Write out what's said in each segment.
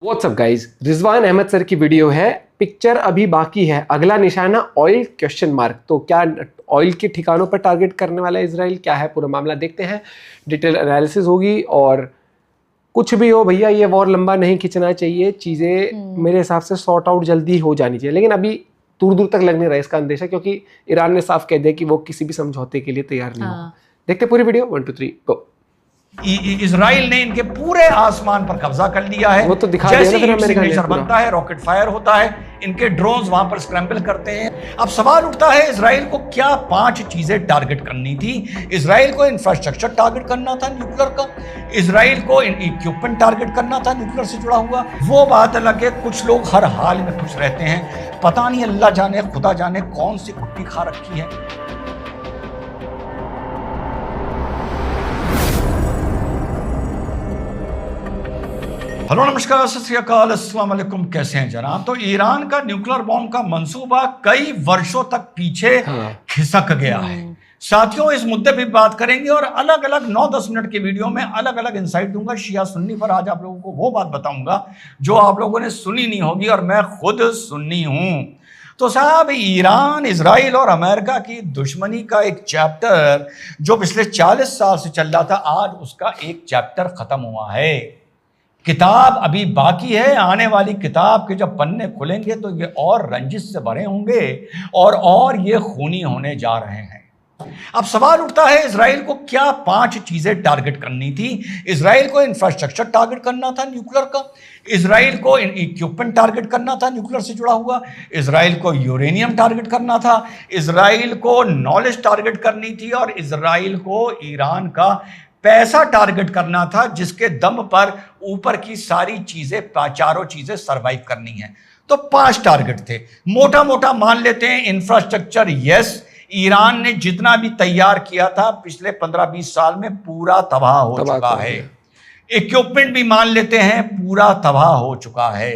WhatsApp guys, Rizwan Ahmed sir की video है। Picture अभी बाकी है, अगला निशाना ऑयल क्वेश्चन मार्क। तो क्या ऑयल के ठिकानों पर टारगेट करने वाला है इजराइल? क्या है पूरा मामला, देखते हैं। डिटेल एनालिसिस होगी और कुछ भी हो भैया, ये वॉर लंबा नहीं खींचना चाहिए। चीज़ें मेरे हिसाब से सॉर्ट आउट जल्दी हो जानी चाहिए, लेकिन अभी दूर दूर तक लग नहीं रहा है इसका अंदेशा, क्योंकि ईरान ने साफ कह दिया कि वो किसी भी समझौते के लिए तैयार नहीं हो। देखते पूरी वीडियो, 1 2 3 गो। इजराइल ने इनके पूरे आसमान पर कब्जा कर लिया है। वो तो दिखा जैसे दिया ना फिर सिग्नेचर बनता है, रॉकेट फायर होता है, इनके ड्रोन्स वहां पर स्क्रैम्बल करते हैं। अब सवाल उठता है, इजराइल को क्या 5 चीजें टारगेट करनी थी? इजराइल को इंफ्रास्ट्रक्चर टारगेट करना था न्यूक्लियर का, इजराइल को इक्विपमेंट टारगेट करना था न्यूक्लियर से जुड़ा हुआ। वो बात अलग है, कुछ लोग हर हाल में खुश रहते हैं। पता नहीं, अल्लाह जाने खुदा जाने कौन सी कुट्टी खा रखी है। हेलो, नमस्कार, सत श्री अकाल, अस्सलाम वालेकुम। कैसे हैं जनाब? तो ईरान का न्यूक्लियर बॉम्ब का मंसूबा कई वर्षों तक पीछे खिसक गया है। साथियों, इस मुद्दे पे बात करेंगे और अलग अलग 9-10 मिनट के वीडियो में अलग अलग इंसाइट दूंगा शिया सुन्नी पर। आज आप लोगों को वो बात बताऊंगा जो आप लोगों ने सुनी नहीं होगी, और मैं खुद सुन्नी हूं। तो साहब, ईरान, इजराइल और अमेरिका की दुश्मनी का एक चैप्टर जो पिछले 40 साल से चल रहा था, आज उसका एक चैप्टर खत्म हुआ है। किताब अभी बाकी है। आने वाली किताब के जब पन्ने खुलेंगे तो ये और रंजिश से भरे होंगे और ये खूनी होने जा रहे हैं। अब सवाल उठता है, इजराइल को क्या 5 चीजें टारगेट करनी थी? इजराइल को इंफ्रास्ट्रक्चर टारगेट करना था न्यूक्लियर का, इजराइल को इक्विपमेंट टारगेट करना था न्यूक्लियर से जुड़ा हुआ, इजराइल को यूरेनियम टारगेट करना था, इजराइल को नॉलेज टारगेट करनी थी, और इजराइल को ईरान का पैसा टारगेट करना था, जिसके दम पर ऊपर की सारी चीजें, चारों चीजें सरवाइव करनी है। तो 5 टारगेट थे। मोटा मोटा मान लेते हैं, इंफ्रास्ट्रक्चर, यस, ईरान ने जितना भी तैयार किया था पिछले 15-20 साल में पूरा तबाह हो चुका है। इक्विपमेंट भी मान लेते हैं पूरा तबाह हो चुका है।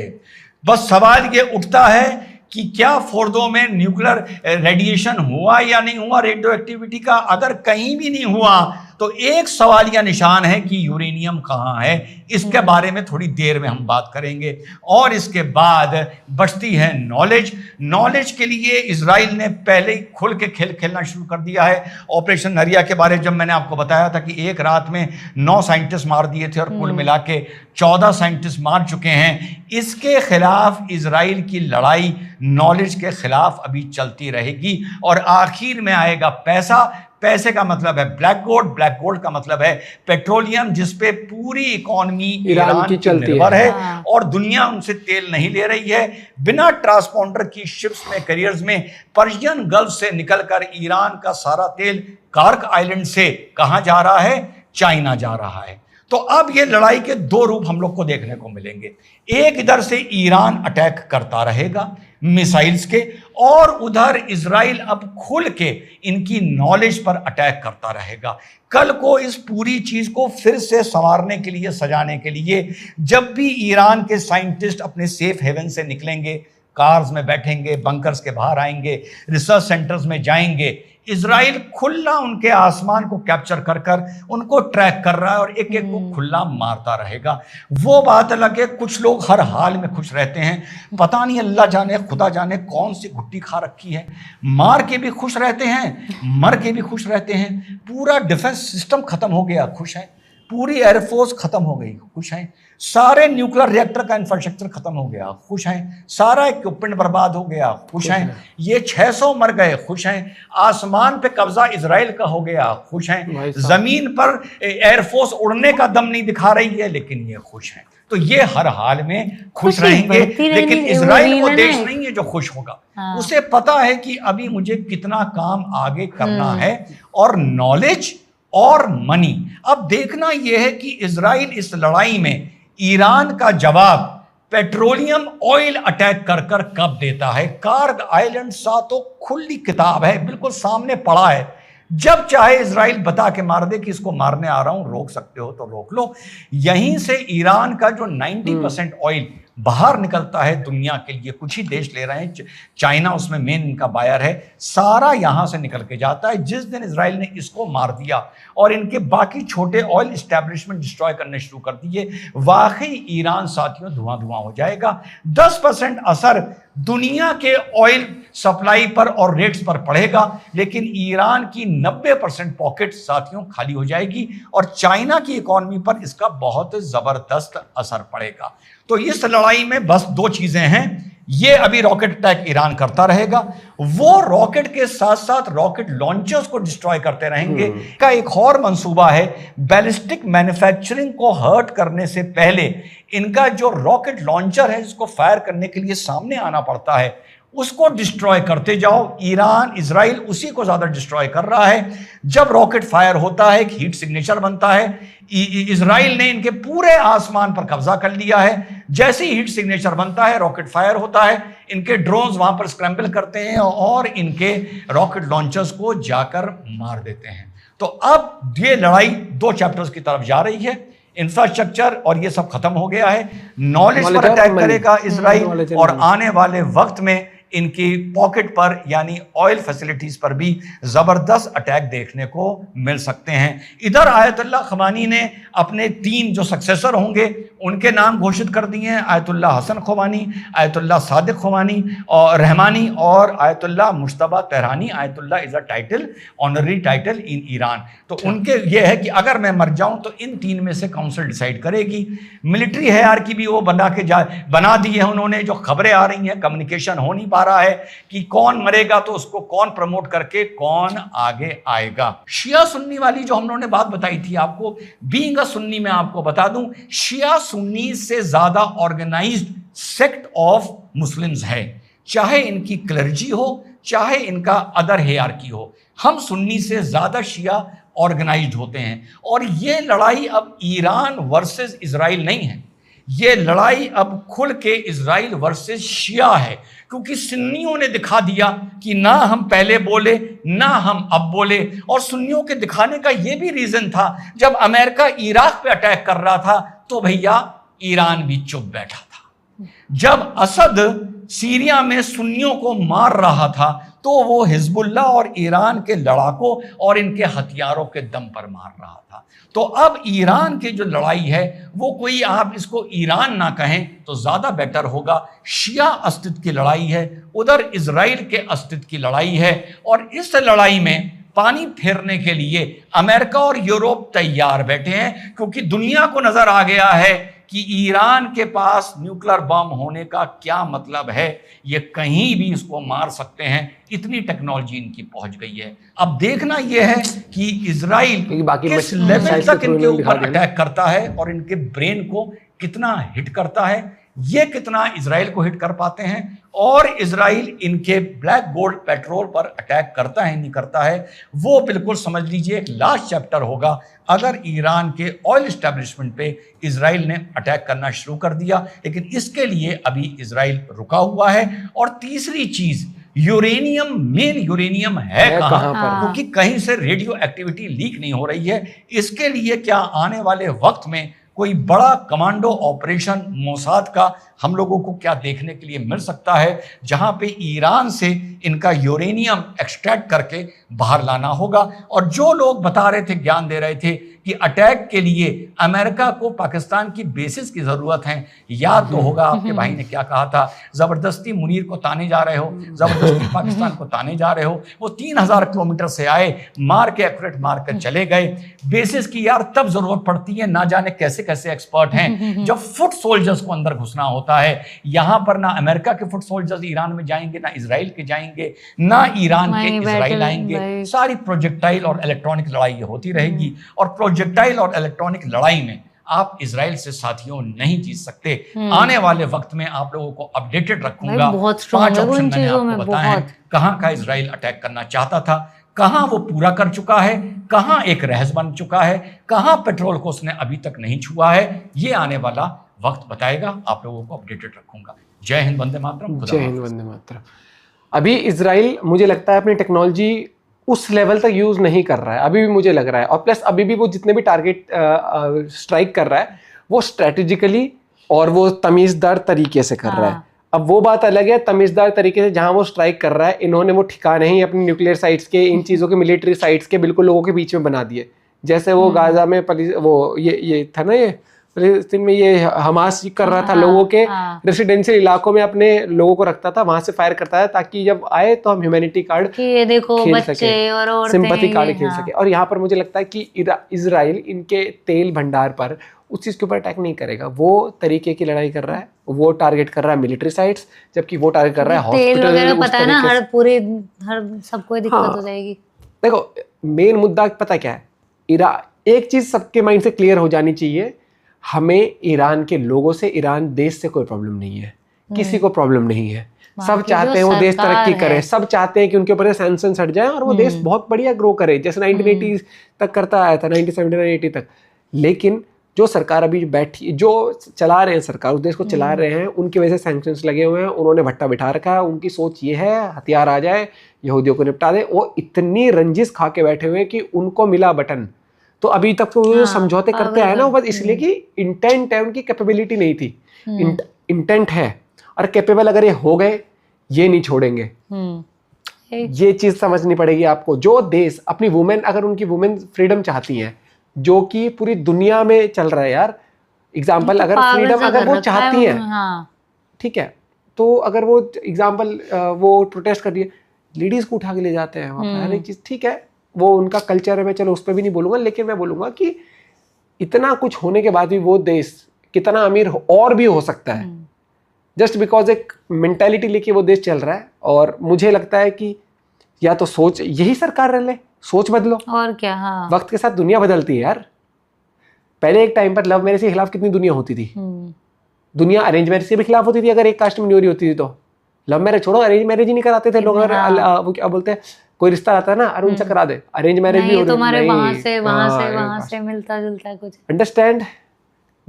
बस सवाल ये उठता है कि क्या फोर्दो में न्यूक्लियर रेडिएशन हुआ या नहीं हुआ, रेडियो एक्टिविटी का? अगर कहीं भी नहीं हुआ तो एक सवालिया निशान है कि यूरेनियम कहाँ है। इसके बारे में थोड़ी देर में हम बात करेंगे। और इसके बाद बचती है नॉलेज। नॉलेज के लिए इजराइल ने पहले ही खुल के खेल खेलना शुरू कर दिया है। ऑपरेशन नरिया के बारे में जब मैंने आपको बताया था कि एक रात में 9 साइंटिस्ट मार दिए थे और कुल मिला के 14 साइंटिस्ट मार चुके हैं, इसके खिलाफ इजराइल की लड़ाई नॉलेज के खिलाफ अभी चलती रहेगी। और आखिर में आएगा पैसा। पैसे का मतलब है ब्लैक गोल्ड, ब्लैक गोल्ड का मतलब है पेट्रोलियम, जिसपे पूरी इकोनॉमी ईरान की निर्भर है। और दुनिया उनसे तेल नहीं ले रही है। बिना ट्रांसपोंडर की शिप्स में, करियर्स में, पर्शियन गल्फ से निकलकर ईरान का सारा तेल कार्क आइलैंड से कहां जा रहा है? चाइना जा रहा है। तो अब ये लड़ाई के 2 रूप हम लोग को देखने को मिलेंगे। एक, इधर से ईरान अटैक करता रहेगा मिसाइल्स के, और उधर इजराइल अब खुल के इनकी नॉलेज पर अटैक करता रहेगा। कल को इस पूरी चीज को फिर से संवारने के लिए, सजाने के लिए, जब भी ईरान के साइंटिस्ट अपने सेफ हेवन से निकलेंगे, कार्स में बैठेंगे, बंकर्स के बाहर आएंगे, रिसर्च सेंटर्स में जाएंगे, इजराइल खुला उनके आसमान को कैप्चर कर कर उनको ट्रैक कर रहा है और एक एक को खुला मारता रहेगा। वो बात अलग है, कुछ लोग हर हाल में खुश रहते हैं। पता नहीं, अल्लाह जाने खुदा जाने कौन सी घुट्टी खा रखी है। मार के भी खुश रहते हैं, मर के भी खुश रहते हैं। पूरा डिफेंस सिस्टम खत्म हो गया, खुश है। पूरी एयरफोर्स खत्म हो गई, खुश हैं। सारे न्यूक्लियर रिएक्टर का इंफ्रास्ट्रक्चर खत्म हो गया, खुश हैं। सारा इक्विपमेंट बर्बाद हो गया, खुश हैं। ये 600 मर गए, खुश हैं। आसमान पे कब्जा इजराइल का हो गया, खुश हैं। जमीन पर एयरफोर्स उड़ने का दम नहीं दिखा रही है, लेकिन ये खुश हैं। तो ये हर हाल में खुश रहेंगे। लेकिन इजराइल वो देश नहीं है जो खुश होगा। उसे पता है कि अभी मुझे कितना काम आगे करना है, और नॉलेज और मनी। अब देखना यह है कि इजराइल इस लड़ाई में ईरान का जवाब पेट्रोलियम ऑयल अटैक कर कर कब देता है। कार्ग आइलैंड सा तो खुली किताब है, बिल्कुल सामने पड़ा है। जब चाहे इजराइल बता के मार दे कि इसको मारने आ रहा हूं, रोक सकते हो तो रोक लो। यहीं से ईरान का जो 90% ऑयल बाहर निकलता है दुनिया के लिए, कुछ ही देश ले रहे हैं, चाइना उसमें मेन इनका बायर है, सारा यहां से निकल के जाता है। जिस दिन इजराइल ने इसको मार दिया और इनके बाकी छोटे ऑयल एस्टैब्लिशमेंट डिस्ट्रॉय करने शुरू कर दिए, वाकई ईरान साथियों धुआं धुआं हो जाएगा। 10% असर दुनिया के ऑयल सप्लाई पर और रेट्स पर पड़ेगा, लेकिन ईरान की 90% पॉकेट साथियों खाली हो जाएगी और चाइना की इकॉनमी पर इसका बहुत जबरदस्त असर पड़ेगा। तो इस लड़ाई में बस दो चीजें हैं, ये अभी रॉकेट अटैक ईरान करता रहेगा, वो रॉकेट के साथ साथ रॉकेट लॉन्चर्स को डिस्ट्रॉय करते रहेंगे। का एक और मंसूबा है, बैलिस्टिक मैन्युफैक्चरिंग को हर्ट करने से पहले इनका जो रॉकेट लॉन्चर है जिसको फायर करने के लिए सामने आना पड़ता है, उसको डिस्ट्रॉय करते जाओ। ईरान, इजराइल उसी को ज्यादा डिस्ट्रॉय कर रहा है। जब रॉकेट फायर होता है एक हीट सिग्नेचर बनता है, इजराइल ने इनके पूरे आसमान पर कब्जा कर लिया है। जैसे ही हीट सिग्नेचर बनता है, रॉकेट फायर होता है, इनके ड्रोन्स वहां पर स्क्रैम्बल करते हैं और इनके रॉकेट लॉन्चर्स को जाकर मार देते हैं। तो अब ये लड़ाई दो चैप्टर्स की तरफ जा रही है। इंफ्रास्ट्रक्चर और ये सब खत्म हो गया है, नॉलेज पर अटैक करेगा इजराइल और आने वाले वक्त में इनकी पॉकेट पर यानी ऑयल फैसिलिटीज पर भी जबरदस्त अटैक देखने को मिल सकते हैं। इधर आयतुल्लाह ख़ुमानी ने अपने 3 जो सक्सेसर होंगे उनके नाम घोषित कर दिए हैं, Ayatollah Hassan Khomeini, Ayatollah Sadiq Khomeini और रहमानी और Ayatollah Mojtaba Tehrani. Ayatollah is a title, honorary title in Iran. तो उनके ये है कि अगर मैं मर जाऊं तो इन 3 में से काउंसिल डिसाइड करेगी। मिलिट्री हायरार्की भी वो बना दी है उन्होंने। जो खबरें आ रही हैं, कम्युनिकेशन हो नहीं पा रहा है कि कौन मरेगा तो उसको कौन प्रमोट करके कौन आगे आएगा। शिया सुन्नी वाली जो हम लोगों ने बात बताई थी आपको, बीइंग अ सुन्नी मैं आपको बता दूं, शिया सुन्नी से ज्यादा ऑर्गेनाइज्ड सेक्ट ऑफ मुस्लिम्स है, चाहे इनकी क्लर्जी हो चाहे इनका अदर हियरार्की हो। हम सुन्नी से ज्यादा शिया ऑर्गेनाइज्ड होते हैं। और ये लड़ाई अब ईरान वर्सेस इजराइल नहीं है, ये लड़ाई अब खुल के इजराइल वर्सेस शिया है, क्योंकि सुन्नियों ने दिखा दिया कि ना हम पहले बोले ना हम अब बोले। और सुन्नियों के दिखाने का यह भी रीजन था, जब अमेरिका इराक पे अटैक कर रहा था तो भैया ईरान भी चुप बैठा था। जब असद सीरिया में सुन्नियों को मार रहा था तो वो हिजबुल्ला और ईरान के लड़ाकों और इनके हथियारों के दम पर मार रहा था। तो अब ईरान की जो लड़ाई है वो कोई आप इसको ईरान ना कहें तो ज्यादा बेटर होगा, शिया अस्तित्व की लड़ाई है, उधर इजराइल के अस्तित्व की लड़ाई है। और इस लड़ाई में पानी फेरने के लिए अमेरिका और यूरोप तैयार बैठे हैं, क्योंकि दुनिया को नजर आ गया है कि ईरान के पास न्यूक्लियर बम होने का क्या मतलब है। ये कहीं भी इसको मार सकते हैं, इतनी टेक्नोलॉजी इनकी पहुंच गई है। अब देखना यह है कि इजराइल किस लेवल तक इनके ऊपर अटैक करता है और इनके ब्रेन को कितना हिट करता है, ये कितना इजराइल को हिट कर पाते हैं, और इजराइल इनके ब्लैक गोल्ड पेट्रोल पर अटैक करता है नहीं करता है, वो बिल्कुल समझ लीजिए एक लास्ट चैप्टर होगा। अगर ईरान के ऑयल एस्टैब्लिशमेंट पे इजराइल ने अटैक करना शुरू कर दिया, लेकिन इसके लिए अभी इजराइल रुका हुआ है। और तीसरी चीज, यूरेनियम, मेन यूरेनियम है कहां पर, क्योंकि कहीं से रेडियो एक्टिविटी लीक नहीं हो रही है। इसके लिए क्या आने वाले वक्त में कोई बड़ा कमांडो ऑपरेशन मोसाद का हम लोगों को क्या देखने के लिए मिल सकता है, जहां पे ईरान से इनका यूरेनियम एक्सट्रैक्ट करके बाहर लाना होगा। और जो लोग बता रहे थे, ज्ञान दे रहे थे कि अटैक के लिए अमेरिका को पाकिस्तान की बेसिस की जरूरत है, याद तो होगा आपके भाई ने क्या कहा था, जबरदस्ती मुनीर को ताने जा रहे हो, जबरदस्ती पाकिस्तान को ताने जा रहे हो। वो 3000 किलोमीटर से आए, मार के एक्यूरेट मार कर चले गए। बेसिस की यार तब जरूरत पड़ती है, ना जाने कैसे कैसे एक्सपर्ट हैं, जब फुट सोल्जर्स को अंदर घुसना होता है। यहां पर ना अमेरिका के फुट सोल्जर्स ईरान में जाएंगे, ना इजराइल के जाएंगे, ना ईरान के इजराइल आएंगे। सारी प्रोजेक्टाइल और इलेक्ट्रॉनिक लड़ाई होती रहेगी। और प्रोजेक्टाइल और इलेक्ट्रॉनिक लड़ाई में आप इजराइल से साथियों नहीं जीत सकते। आने वाले वक्त में आप लोगों को अपडेटेड रखूंगा। 5 ऑप्शन मैंने आपको बताए हैं, कहां का इजराइल अटैक करना चाहता था, कहां वो पूरा कर चुका है, कहां एक रहस्य बन चुका है, कहां पेट्रोल को उसने अभी तक नहीं छुआ है। ये आने वाला वक्त बताएगा, आप लोगों को अपडेटेड रखूंगा। जय हिंद, वंदे मातरम। जय हिंद, वंदे मातरम। अभी इजराइल मुझे लगता है अपनी टेक्नोलॉजी उस लेवल तक यूज नहीं कर रहा है, अभी भी मुझे लग रहा है। और प्लस अभी भी वो जितने भी टारगेट स्ट्राइक कर रहा है वो स्ट्रेटेजिकली और वो तमीजदार तरीके से कर रहा है। अब वो बात अलग है, तमीजदार तरीके से जहां वो स्ट्राइक कर रहा है, इन्होंने वो ठिकाने ही अपनी न्यूक्लियर साइट्स के, इन चीजों के, मिलिट्री साइट्स के बिल्कुल लोगों के बीच में बना दिए। जैसे वो गाजा में वो ये था ना, ये फिलिस्तीन में ये हमास कर रहा था, लोगों के रेसिडेंशियल इलाकों में अपने लोगों को रखता था, वहां से फायर करता था ताकि जब आए तो हम ह्यूमैनिटी कार्ड ये देखो खेल बच्चे सके, और औरतें, सिंपैथी कार्ड खेल सके। और यहाँ पर मुझे लगता है कि इजराइल इनके तेल भंडार पर उस चीज के ऊपर अटैक नहीं करेगा, वो तरीके की लड़ाई कर रहा है, वो टारगेट कर रहा है मिलिट्री साइट्स, जबकि वो टारगेट कर रहा है तेल हॉस्पिटल वगैरह। पता है ना, हर सबको दिक्कत हो जाएगी। देखो मेन मुद्दा पता क्या है, एक चीज सबके माइंड से क्लियर हो जानी चाहिए, हमें ईरान के लोगों से, ईरान देश से कोई प्रॉब्लम नहीं है, किसी को प्रॉब्लम नहीं है। सब चाहते हैं वो देश तरक्की करे, सब चाहते हैं कि उनके ऊपर सैंक्शन हट जाए और वो देश बहुत बढ़िया ग्रो करे, जैसे 1980 तक करता आया था, 1979-80 तक। लेकिन जो सरकार अभी बैठी, जो चला रहे हैं सरकार, उस देश को चला रहे हैं, उनकी वजह से सैंक्शंस लगे हुए हैं, उन्होंने भट्टा बिठा रखा है। उनकी सोच ये है हथियार आ जाए, यहूदियों को निपटा दे। वो इतनी रंजिश खा के बैठे हुए हैं कि उनको मिला बटन, तो अभी तक तो वो समझौते करते आए ना, वो बस इसलिए कि इंटेंट है, उनकी कैपेबिलिटी नहीं थी। इंटेंट है और कैपेबल अगर ये हो गए, ये नहीं छोड़ेंगे। ये चीज समझनी पड़ेगी आपको। जो देश अपनी वुमेन, अगर उनकी वुमेन फ्रीडम चाहती हैं, जो कि पूरी दुनिया में चल रहा है यार, एग्जाम्पल अगर फ्रीडम अगर वो चाहती हैं, ठीक है, तो अगर वो एग्जाम्पल वो प्रोटेस्ट कर रही है, लेडीज को उठा के ले जाते हैं वहाँ पर, हर एक चीज ठीक है, वो उनका कल्चर है, मैं चलो उस पर भी नहीं बोलूंगा, लेकिन मैं बोलूंगा कि इतना कुछ होने के बाद भी वो देश कितना अमीर और भी हो सकता है, जस्ट बिकॉज एक मेंटालिटी लेके वो देश चल रहा है। और मुझे लगता है कि या तो सोच, यही सरकार रह ले, सोच बदलो और क्या। हाँ, वक्त के साथ दुनिया बदलती है यार। पहले एक टाइम पर लव मैरिज के खिलाफ कितनी दुनिया होती थी, दुनिया अरेंज मैरिज के भी खिलाफ होती थी। अगर एक कास्ट में न्योरी होती थी तो लव मैरिज छोड़ो, अरेंज मैरिज ही नहीं कराते थे लोग। अगर वो क्या बोलते हैं, कोई रिश्ता आता है ना, अरे उनसे करा दे, अरेंज मैरिज भी हो तुम्हारे वहां से मिलता जुलता है कुछ। Understand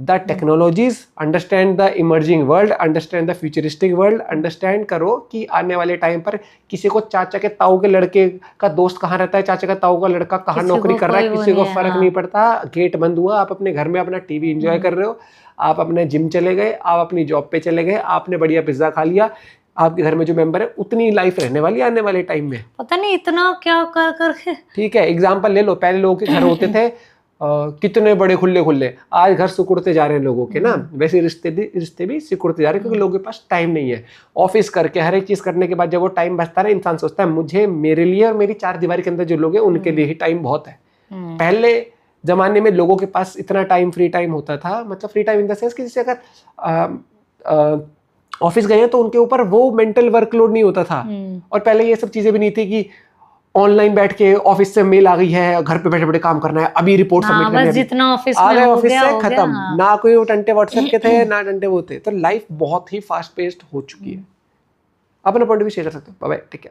the technologies, understand the emerging world, understand the futuristic world. Understand करो कि आने वाले टाइम पर किसी को चाचा के ताऊ के लड़के का दोस्त कहाँ रहता है, चाचा का ताऊ का लड़का कहाँ नौकरी कर रहा है, किसी को फर्क नहीं पड़ता। गेट बंद हुआ, आप अपने घर में अपना टीवी एंजॉय कर रहे हो, आप अपने जिम चले गए, आप अपनी जॉब पे चले गए, आपने बढ़िया पिज्जा खा लिया, आपके घर में जो मेंबर है उतनी लाइफ रहने वाली आने वाले टाइम में। पता नहीं इतना क्या कर करके। ठीक है, एग्जांपल ले लो, पहले लोगों के घर होते थे कितने बड़े खुले खुले, आज घर सिकुड़ते जा रहे हैं लोगों के ना। वैसे रिश्ते भी सिकुड़ते जा रहे हैं, क्योंकि लोगों के पास टाइम नहीं है। ऑफिस करके हर एक चीज करने के बाद जब वो टाइम बचता है, इंसान सोचता है मुझे, मेरे लिए और मेरी चार दीवारी के अंदर जो लोग हैं उनके लिए ही टाइम बहुत है। पहले जमाने में लोगों के पास इतना टाइम, फ्री टाइम होता था, मतलब free time in the sense कि जैसे अगर ऑफिस गए हैं तो उनके ऊपर वो मेंटल वर्कलोड नहीं होता था। और पहले ये सब चीजें भी नहीं थी कि ऑनलाइन बैठ के ऑफिस से मेल आ गई है, घर पे बैठे बैठे काम करना है, अभी रिपोर्ट सबमिट करनी है, जितना ऑफिस आ में गए हो ऑफिस गया, से खत्म। हाँ। ना कोई टंटे व्हाट्सएप के थे, ना टंटे वो थे। तो लाइफ बहुत ही फास्ट पेस्ड हो चुकी है। अपना पॉइंट भी शेयर कर सकते हो। Bye bye, take care.